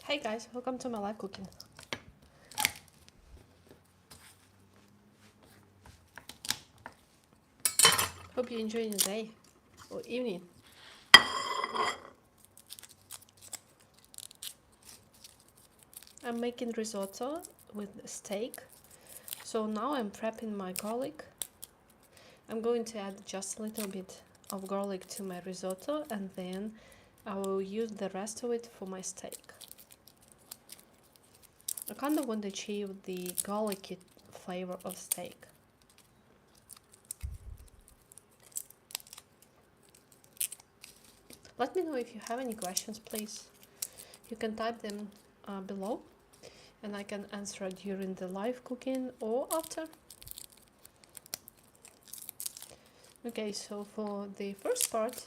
Hey guys, welcome to my live cooking. Hope you're enjoying your day or evening. I'm making risotto with steak. So now I'm prepping my garlic. I'm going to add just a little bit of garlic to my risotto and then I will use the rest of it for my steak. I kind of want to achieve the garlicky flavor of steak. Let me know if you have any questions, please. You can type them below and I can answer during the live cooking or after. Okay, so for the first part,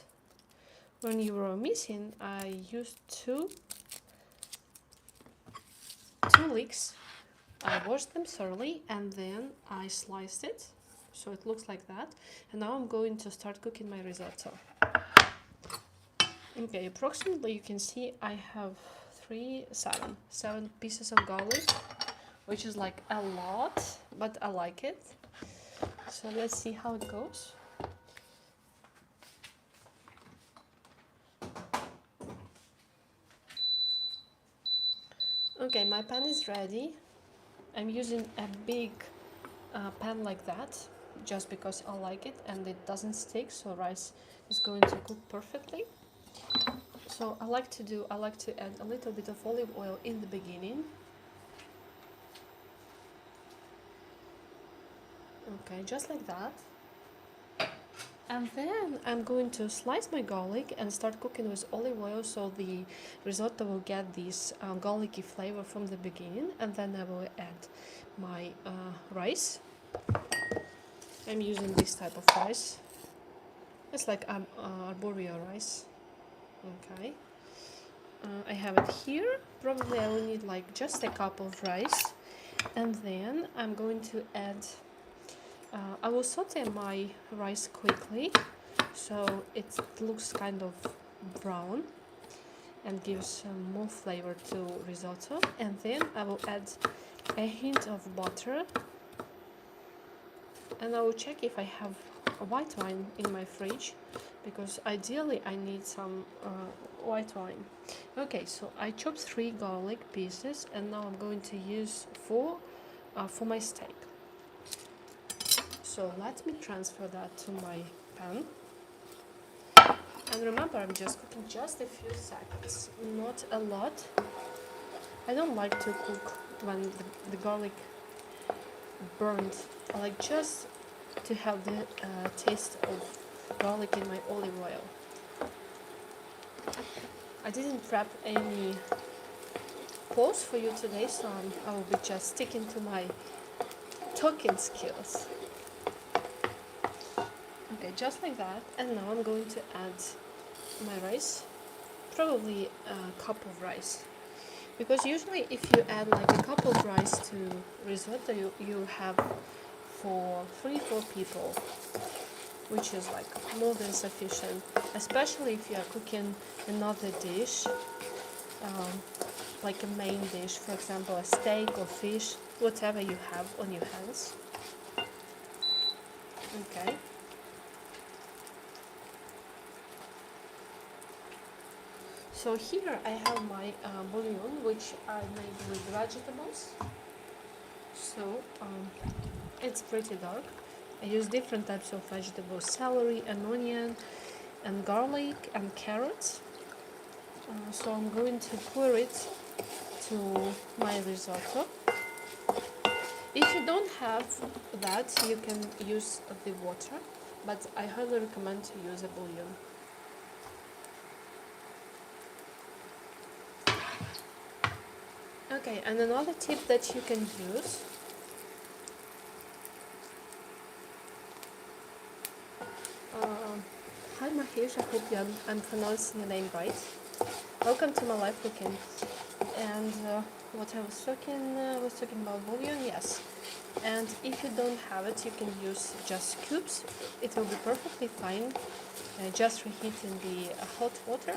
when you were missing, I used two leeks. I washed them thoroughly and then I sliced it so it looks like that. And now I'm going to start cooking my risotto. Okay, approximately you can see I have seven pieces of garlic, which is like a lot, but I like it. So let's see how it goes. Okay, my pan is ready. I'm using a big pan like that just because I like it and it doesn't stick, so rice is going to cook perfectly. So I like to add a little bit of olive oil in the beginning. Okay, just like that. And then I'm going to slice my garlic and start cooking with olive oil so the risotto will get this garlicky flavor from the beginning. And then I will add my rice. I'm using this type of rice. It's like arborio rice. Okay. I have it here. Probably I will need like just a cup of rice. And then I'm going to add I will saute my rice quickly so it looks kind of brown and gives more flavor to risotto. And then I will add a hint of butter and I will check if I have a white wine in my fridge because ideally I need some white wine. Okay, so I chopped 3 garlic pieces and now I'm going to use 4 for my steak. So let me transfer that to my pan. And remember, I'm just cooking just a few seconds, not a lot. I don't like to cook when the garlic burnt. I like just to have the taste of garlic in my olive oil. I didn't prep any pause for you today, so I will be just sticking to my talking skills. Okay, just like that. And now I'm going to add my rice, probably a cup of rice. Because usually if you add like a cup of rice to risotto, you have for 3-4 people, which is like more than sufficient. Especially if you are cooking another dish, like a main dish, for example, a steak or fish, whatever you have on your hands. Okay. So here I have my bouillon, which I made with vegetables. So it's pretty dark. I use different types of vegetables: celery and onion and garlic and carrots. So I'm going to pour it to my risotto. If you don't have that, you can use the water, but I highly recommend to use a bouillon. Okay, and another tip that you can use, hi Mahesh, I hope I'm pronouncing your name right. Welcome to my live cooking. And what I was talking about bouillon, yes. And if you don't have it, you can use just cubes. It will be perfectly fine. Just reheat in the hot water.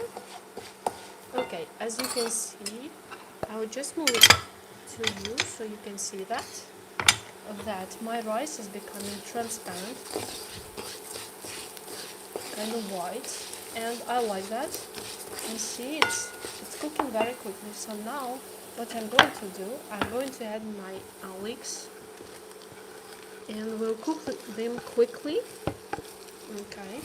Okay, as you can see, I will just move it to you so you can see that my rice is becoming transparent, kind of white, and I like that. And see, it's cooking very quickly. So now what I'm going to do, I'm going to add my leeks, and we'll cook them quickly. Okay.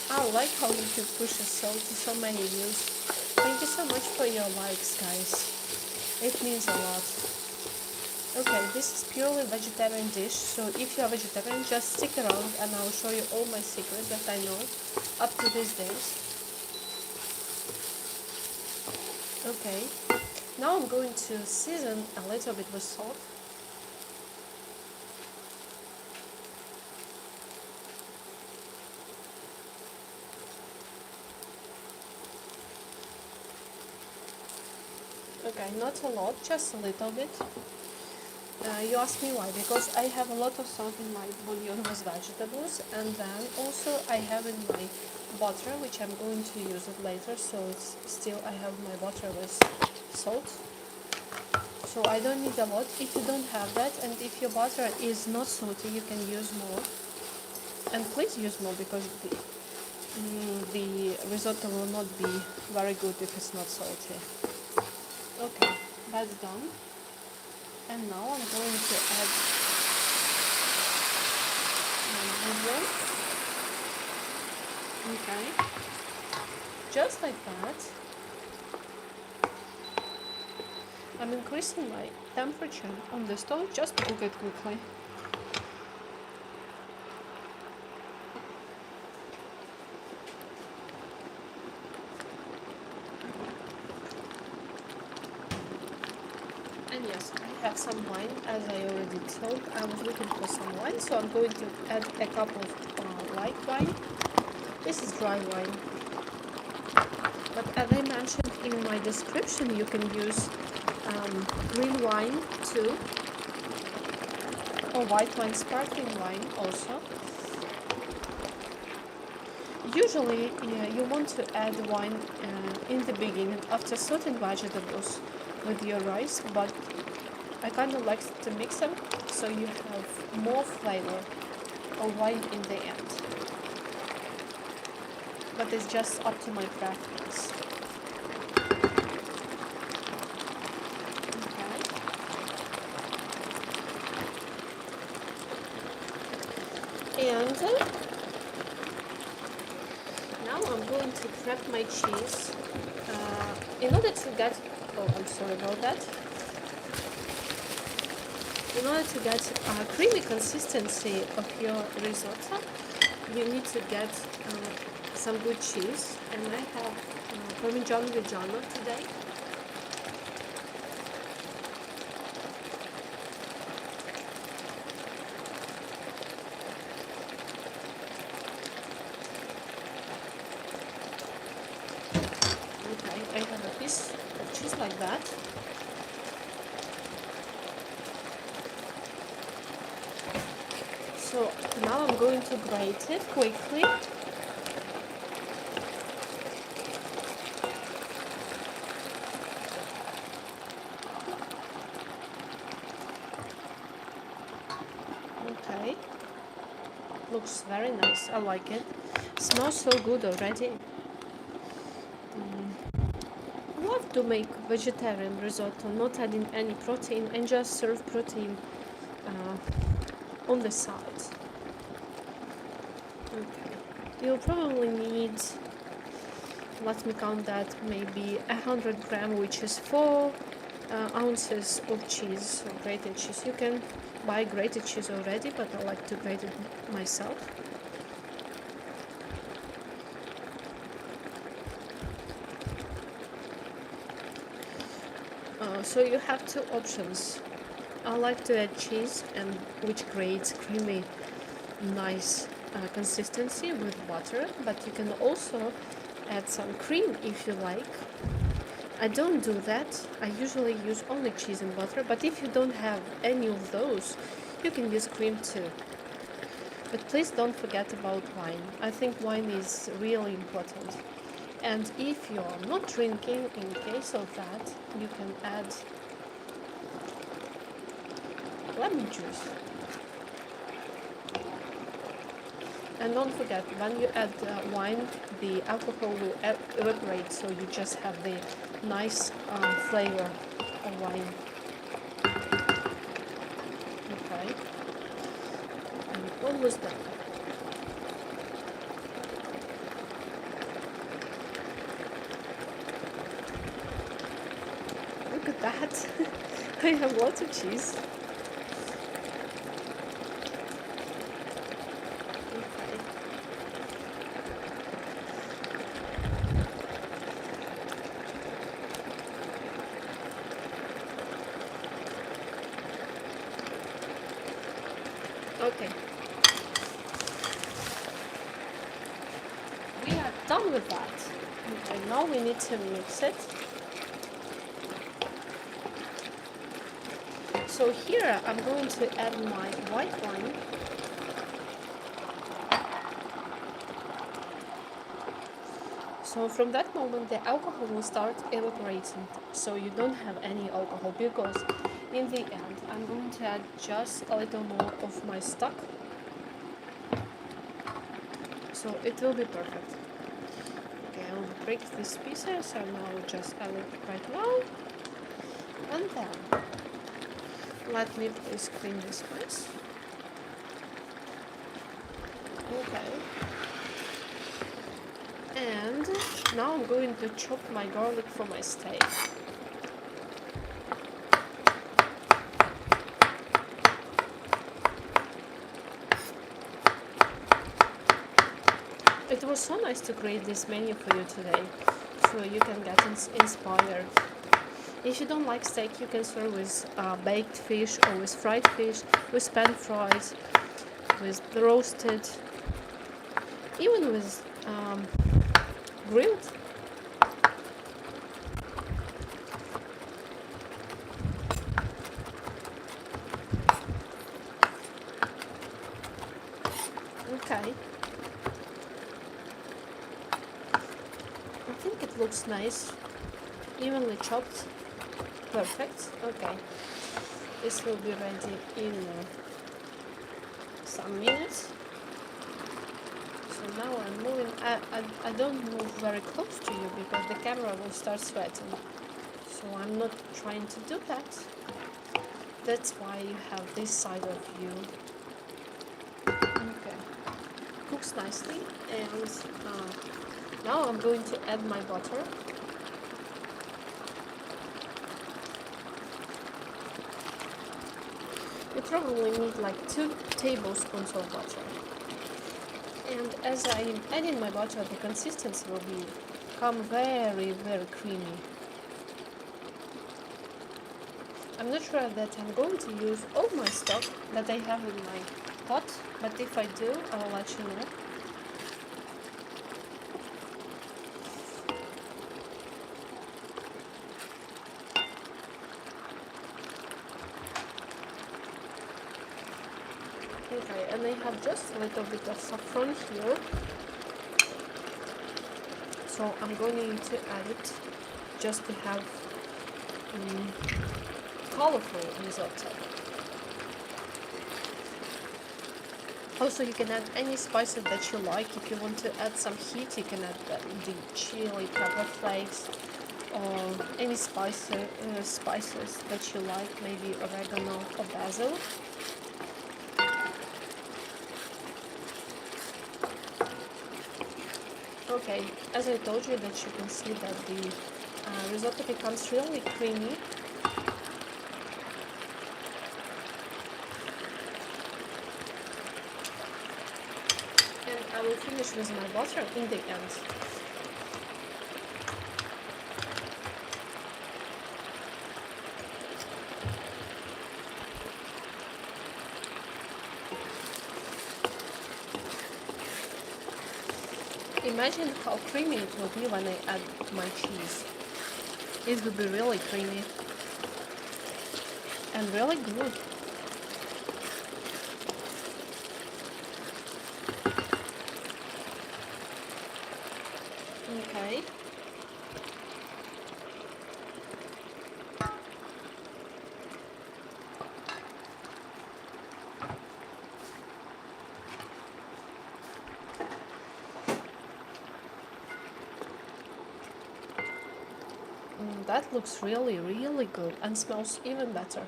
I like how you can push a salt to so many views. Thank you so much for your likes, guys. It means a lot. Okay, this is purely vegetarian dish, so if you are vegetarian, just stick around and I'll show you all my secrets that I know up to these days. Okay, now I'm going to season a little bit with salt. Okay, not a lot, just a little bit. You ask me why? Because I have a lot of salt in my bouillon with vegetables, and then also I have in my butter, which I'm going to use it later, so still I have my butter with salt. So I don't need a lot. If you don't have that, and if your butter is not salty, you can use more. And please use more, because the risotto will not be very good if it's not salty. Okay, that's done. And now I'm going to add my bouillon. Okay, just like that. I'm increasing my temperature on the stove just to cook it quickly. And yes, I have some wine, as I already told. I was looking for some wine, so I'm going to add a cup of light wine. This is dry wine. But as I mentioned in my description, you can use green wine too, or white wine, sparkling wine also. Usually you want to add wine in the beginning after certain vegetables with your rice, but I kind of like to mix them so you have more flavor of wine in the end. But it's just up to my preference. Okay. And now I'm going to prep my cheese in order to get, oh, I'm sorry about that. In order to get a creamy consistency of your risotto, you need to get some good cheese, and I have Parmigiano Reggiano today. Okay, I have a piece of cheese like that. So now I'm going to grate it quickly. Okay, looks very nice. I like it. Smells so good already. I love to make vegetarian risotto, not adding any protein, and just serve protein on the side. Okay, you'll probably need, let me count that, maybe 100 grams, which is 4 ounces of cheese, or grated cheese. You can buy grated cheese already, but I like to grate it myself. So you have two options. I like to add cheese, and which creates creamy, nice consistency with butter, but you can also add some cream if you like. I don't do that. I usually use only cheese and butter, but if you don't have any of those, you can use cream too. But please don't forget about wine. I think wine is really important. And if you're not drinking, in case of that, you can add lemon juice. And don't forget, when you add wine, the alcohol will evaporate, so you just have the nice flavor of wine. Okay, and almost done. Look at that! I have lots of cheese. Okay. We are done with that. Okay, now we need to mix it. So here I'm going to add my white wine. So from that moment the alcohol will start evaporating. So you don't have any alcohol, because in the end I'm going to add just a little more of my stock. So it will be perfect. Okay, I will break these pieces and I will just add it right now. And then let me please clean this mess. Okay. And now I'm going to chop my garlic for my steak. It was so nice to create this menu for you today, so you can get inspired. If you don't like steak, you can serve with baked fish or with fried fish, with pan fries, with roasted, even with grilled. Okay. I think it looks nice, evenly chopped. Perfect. Okay. This will be ready in some minutes. So now I'm moving. I don't move very close to you because the camera will start sweating. So I'm not trying to do that. That's why you have this side of you. Okay. Cooks nicely, and now I'm going to add my butter. You probably need like 2 tablespoons of butter. And as I'm adding my butter, the consistency will become very, very creamy. I'm not sure that I'm going to use all my stock that I have in my pot, but if I do, I will let you know. Okay, and I have just a little bit of saffron here. So I'm going to add it just to have colorful risotto. Also, you can add any spices that you like. If you want to add some heat, you can add the chili, pepper flakes, or any spices that you like, maybe oregano or basil. Okay, as I told you, that you can see that the risotto becomes really creamy. And I will finish with my butter in the end. Imagine how creamy it will be when I add my cheese. It will be really creamy and really good. Okay. That looks really, really good and smells even better.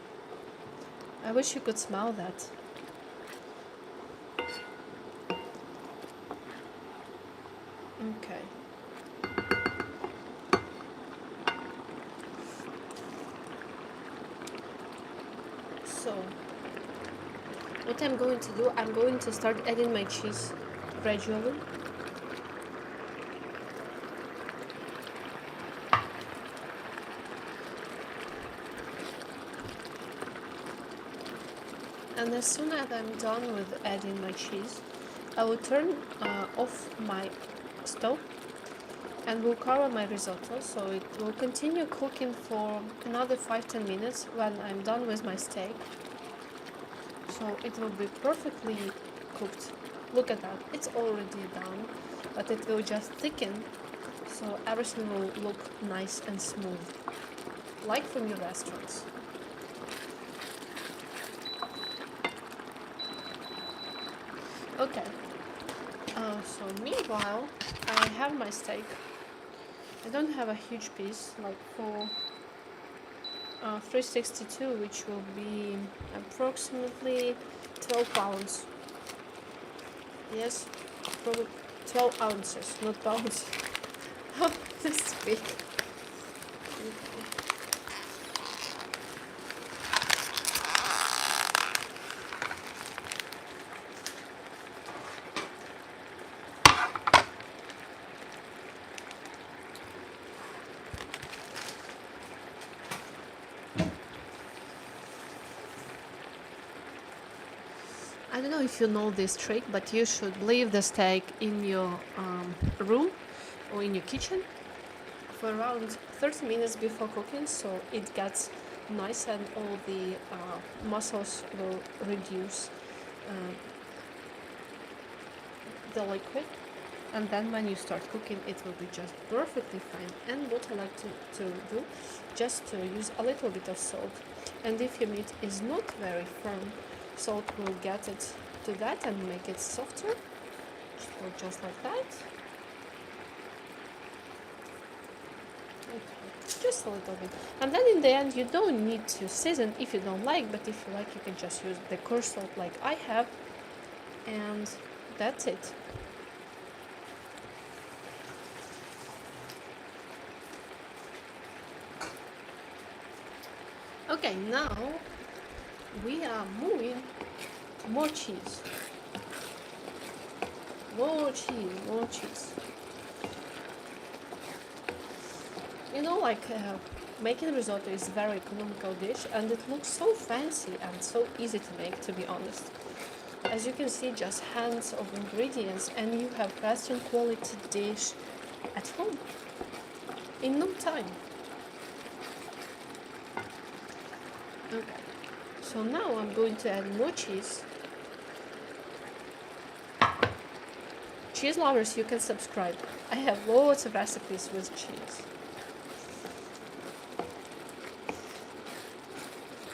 I wish you could smell that. Okay. So, what I'm going to do, I'm going to start adding my cheese gradually. And as soon as I'm done with adding my cheese, I will turn off my stove and will cover my risotto, so it will continue cooking for another 5-10 minutes when I'm done with my steak. So it will be perfectly cooked. Look at that, it's already done, but it will just thicken, so everything will look nice and smooth, like from your restaurants. Okay, so meanwhile, I have my steak. I don't have a huge piece, like for 362, which will be approximately 12 pounds. Yes, probably 12 ounces, not pounds. How to speak? I don't know if you know this trick, but you should leave the steak in your room or in your kitchen for around 30 minutes before cooking, so it gets nice and all the muscles will reduce uh, the liquid. And then when you start cooking, it will be just perfectly fine. And what I like to do, just to use a little bit of salt. And if your meat is not very firm, salt will get it to that and make it softer. So just like that. Okay, just a little bit. And then in the end, you don't need to season if you don't like, but if you like, you can just use the coarse salt like I have. And that's it. Okay, now we are moving to more cheese. More cheese, more cheese. You know, like making risotto is a very economical dish and it looks so fancy and so easy to make, to be honest. As you can see, just hands of ingredients and you have restaurant quality dish at home in no time. Okay, so now I'm going to add more cheese. Cheese lovers, you can subscribe. I have lots of recipes with cheese.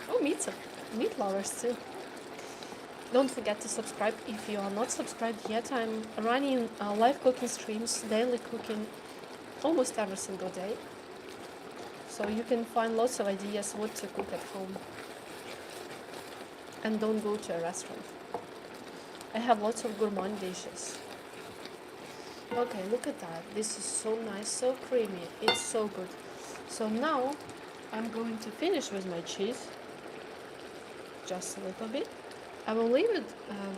Oh, meat lovers too. Don't forget to subscribe if you are not subscribed yet. I'm running live cooking streams, daily cooking, almost every single day. So you can find lots of ideas what to cook at home. And don't go to a restaurant. I have lots of gourmet dishes. Okay, look at that. This is so nice, so creamy. It's so good. So now I'm going to finish with my cheese. Just a little bit. I will leave it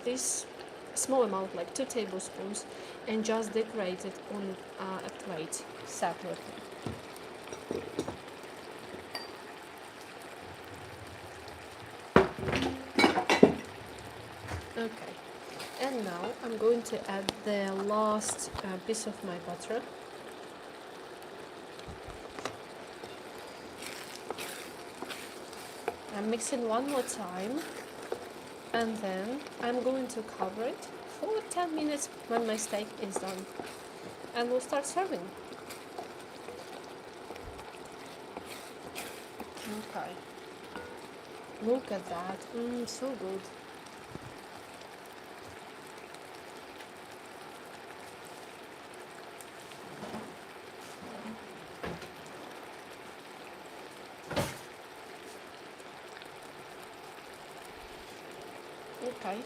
this small amount, like 2 tablespoons, and just decorate it on a plate separately. Okay, and now I'm going to add the last piece of my butter. I'm mixing one more time, and then I'm going to cover it for 10 minutes when my steak is done. and we'll start serving. Okay. Look at that. So good. Okay.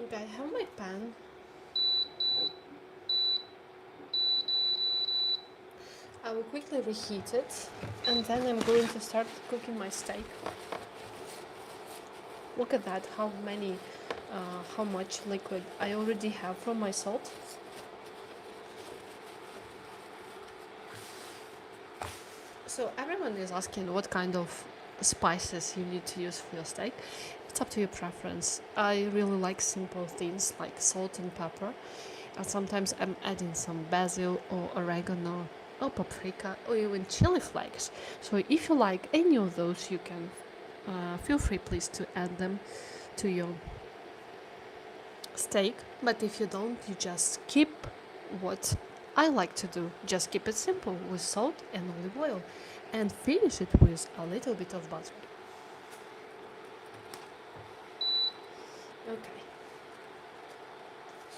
Okay, I have my pan. I will quickly reheat it, and then I'm going to start cooking my steak. Look at that, how much liquid I already have from my salt. So everyone is asking what kind of spices you need to use for your steak. It's up to your preference. I really like simple things like salt and pepper. And sometimes I'm adding some basil or oregano or paprika or even chili flakes. So if you like any of those, you can feel free please to add them to your steak. But if you don't, you just keep what I like to do. Just keep it simple with salt and olive oil and finish it with a little bit of butter. Okay.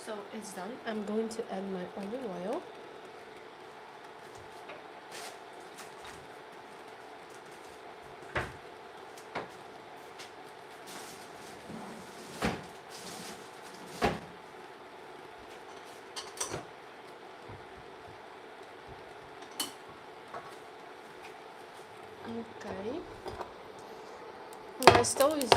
So it's done. I'm going to add my olive oil. Okay. My stove is...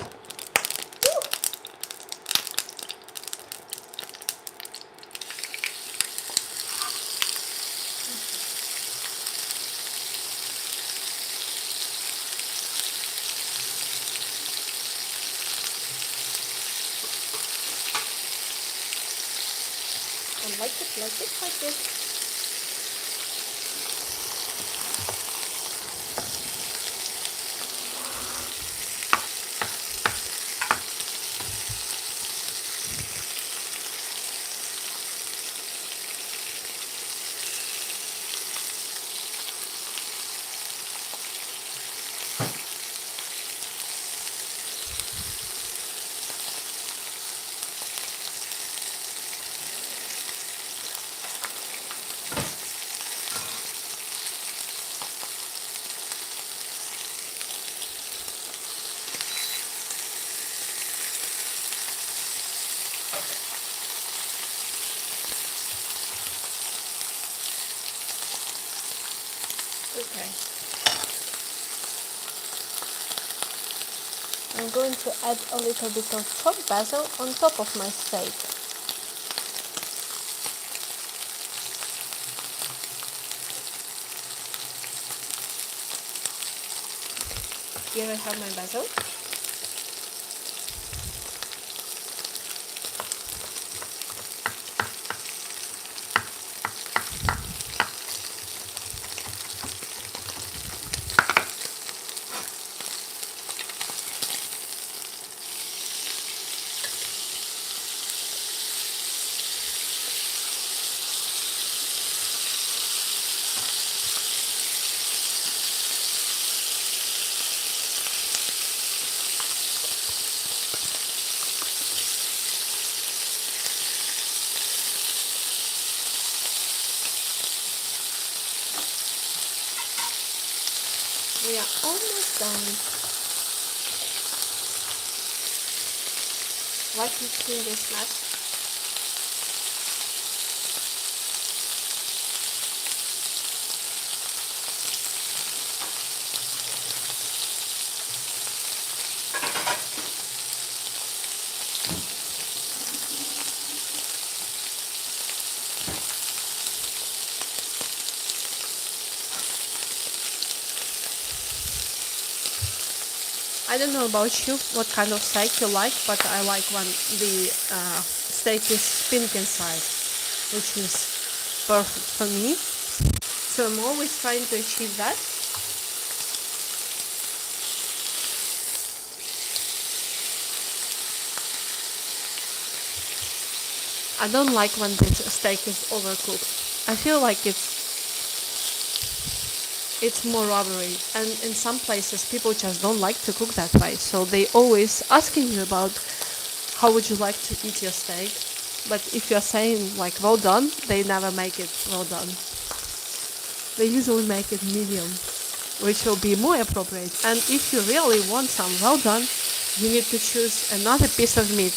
I like it, like it, like it. Okay. I'm going to add a little bit of chopped basil on top of my steak. Here I have my basil. We are almost done. Let me clean this mess. I don't know about you, what kind of steak you like, but I like when the steak is pink inside, which is perfect for me. So I'm always trying to achieve that. I don't like when the steak is overcooked. I feel like it's more rubbery, and in some places people just don't like to cook that way, so they always asking you about how would you like to eat your steak, but if you're saying like well done, they never make it well done. They usually make it medium, which will be more appropriate. And if you really want some well done, you need to choose another piece of meat,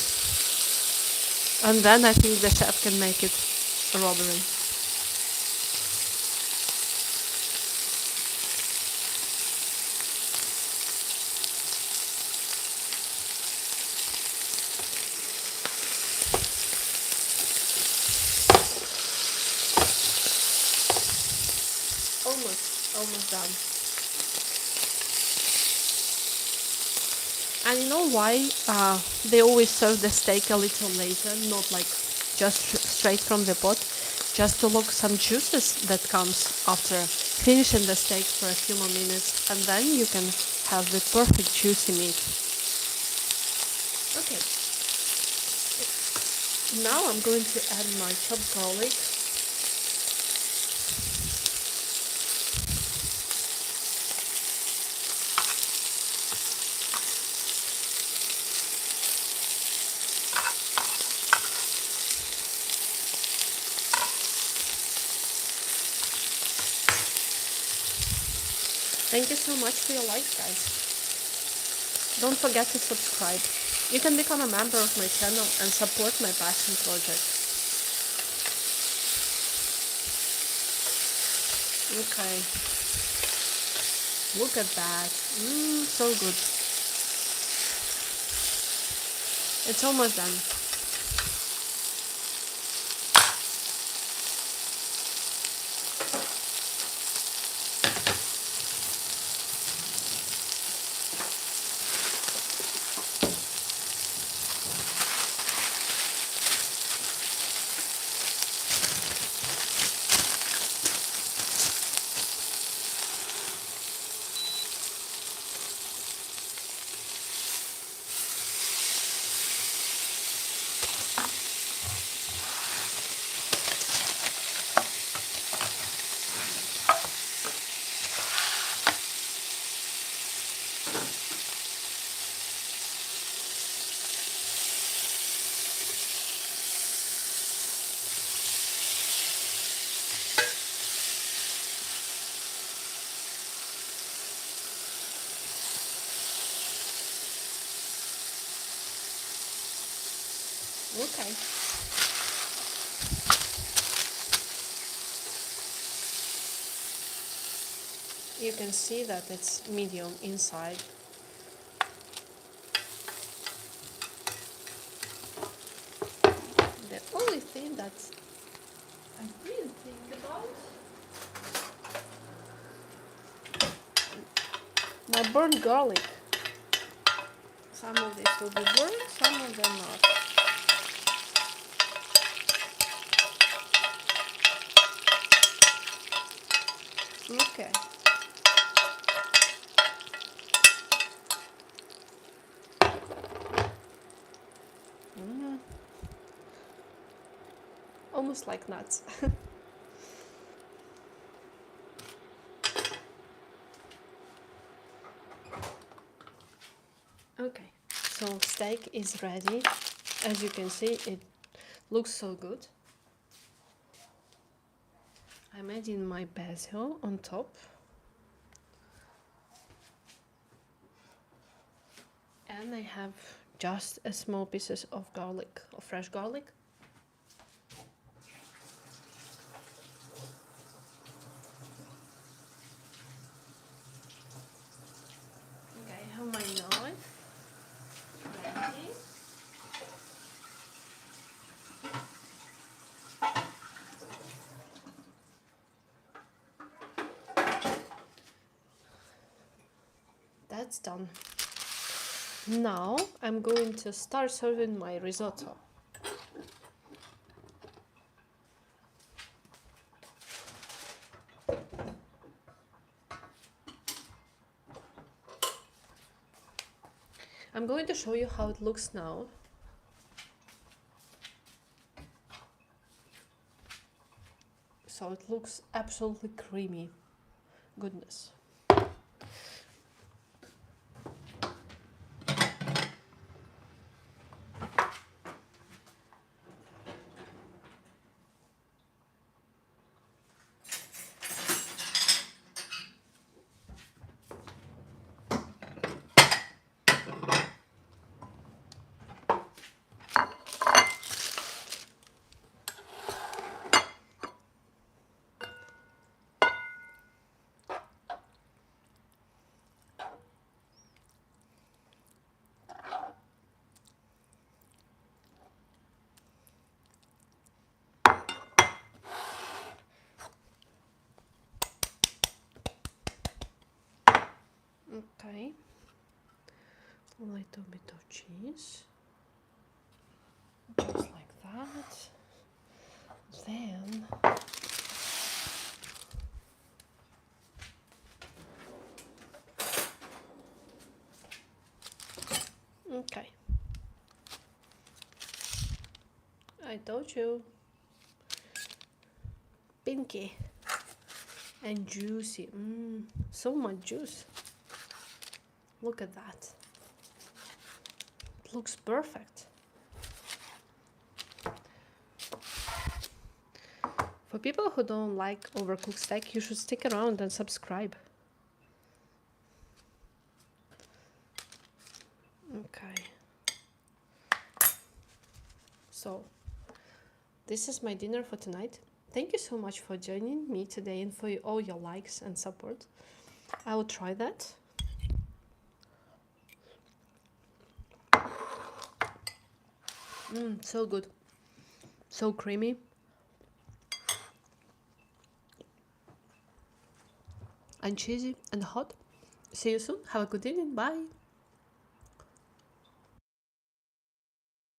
and then I think the chef can make it a robbery. Almost done. And you know why they always serve the steak a little later, not like just straight from the pot, just to lock some juices that comes after finishing the steak for a few more minutes, and then you can have the perfect juicy meat. Okay, now I'm going to add my chopped garlic. Thank you so much for your likes, guys. Don't forget to subscribe. You can become a member of my channel and support my passion project. Okay. Look at that. So good. It's almost done. Okay. You can see that it's medium inside. The only thing that I didn't think about, my burnt garlic. Some of this will be burnt, some of them not. Okay. Almost like nuts. Okay, so steak is ready. As you can see, it looks so good. I'm adding my basil on top. And I have just a small pieces of garlic, of fresh garlic. Okay, I have my knife ready. That's done. Now I'm going to start serving my risotto. I'm going to show you how it looks now. So it looks absolutely creamy. Goodness. Okay, a little bit of cheese, just like that. Then okay, I told you, pinky and juicy. So much juice. Look at that. It looks perfect. For people who don't like overcooked steak, you should stick around and subscribe. Okay. So, this is my dinner for tonight. Thank you so much for joining me today and for all your likes and support. I will try that. So good. So creamy. And cheesy and hot. See you soon. Have a good evening. Bye.